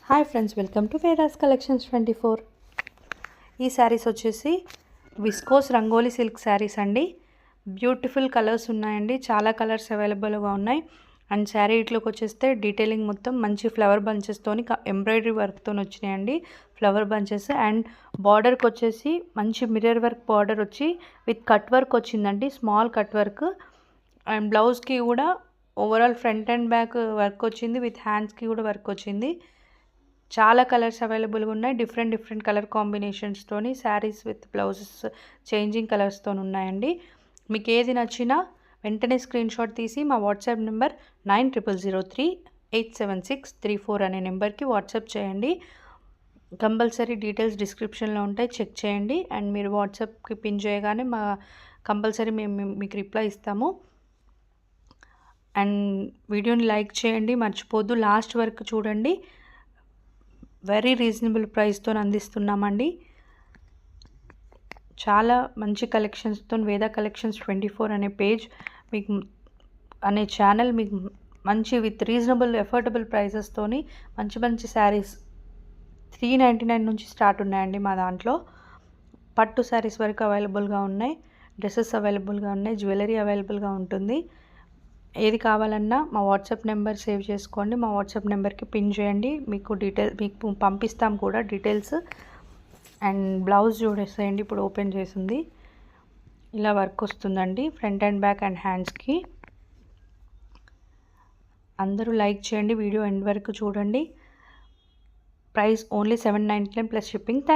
Hi friends, welcome to Vedas collections 24. ఈ శారీస్ వచ్చేసి viscose rangoli silk saris అండి. బ్యూటిఫుల్ కలర్స్ ఉన్నాయండి, చాలా కలర్స్ అవైలబుల్గా ఉన్నాయి. అండ్ శారీ ఇట్లోకి వచ్చేస్తే డీటెయిలింగ్ మొత్తం మంచి ఫ్లవర్ బంచెస్తోని ఎంబ్రాయిడరీ వర్క్తో వచ్చినాయండి. ఫ్లవర్ బంచెస్ అండ్ బార్డర్కి వచ్చేసి మంచి మిర్రర్ వర్క్ బార్డర్ వచ్చి విత్ కట్ వర్క్ వచ్చిందండి, స్మాల్ కట్ వర్క్. అండ్ బ్లౌజ్కి కూడా overall front and back work వచ్చింది, విత్ హ్యాండ్స్కి కూడా వర్క్ వచ్చింది. చాలా కలర్స్ అవైలబుల్గా ఉన్నాయి, డిఫరెంట్ కలర్ కాంబినేషన్స్తోని శారీస్ విత్ బ్లౌజెస్ చేంజింగ్ కలర్స్తో ఉన్నాయండి. మీకు ఏది నచ్చినా వెంటనే స్క్రీన్ షాట్ తీసి మా వాట్సాప్ నెంబర్ 9003087634 అనే నెంబర్కి వాట్సాప్ చేయండి. కంపల్సరీ డీటెయిల్స్ డిస్క్రిప్షన్లో ఉంటాయి, చెక్ చేయండి. అండ్ మీరు వాట్సాప్కి పిన్ చేయగానే కంపల్సరీ మేము మీకు రిప్లై ఇస్తాము. అండ్ వీడియోని లైక్ చేయండి, మర్చిపోద్దు, లాస్ట్ వరకు చూడండి. వెరీ రీజనబుల్ ప్రైస్తో అందిస్తున్నామండి. చాలా మంచి కలెక్షన్స్తో వేదా కలెక్షన్స్ 24 అనే పేజ్ మీకు అనే ఛానల్ మీకు మంచి విత్ రీజనబుల్ ఎఫోర్డబుల్ ప్రైజెస్తోని మంచి శారీస్ 399 నుంచి స్టార్ట్ ఉన్నాయండి. మా దాంట్లో పట్టు శారీస్ వరకు అవైలబుల్గా ఉన్నాయి, డ్రెస్సెస్ అవైలబుల్గా ఉన్నాయి, జ్యువెలరీ అవైలబుల్గా ఉంటుంది. ఏది కావాలన్నా మా వాట్సాప్ నెంబర్ సేవ్ చేసుకోండి, మా వాట్సాప్ నెంబర్కి పిన్ చేయండి, మీకు పంపిస్తాం కూడా డీటెయిల్స్. అండ్ బ్లౌజ్ చూడేసేయండి, ఇప్పుడు ఓపెన్ చేసింది ఇలా వర్క్ వస్తుందండి ఫ్రంట్ అండ్ బ్యాక్ అండ్ హ్యాండ్స్కి. అందరూ లైక్ చేయండి, వీడియో ఎండ్ వరకు చూడండి. Price only 799 plus shipping. Thank you.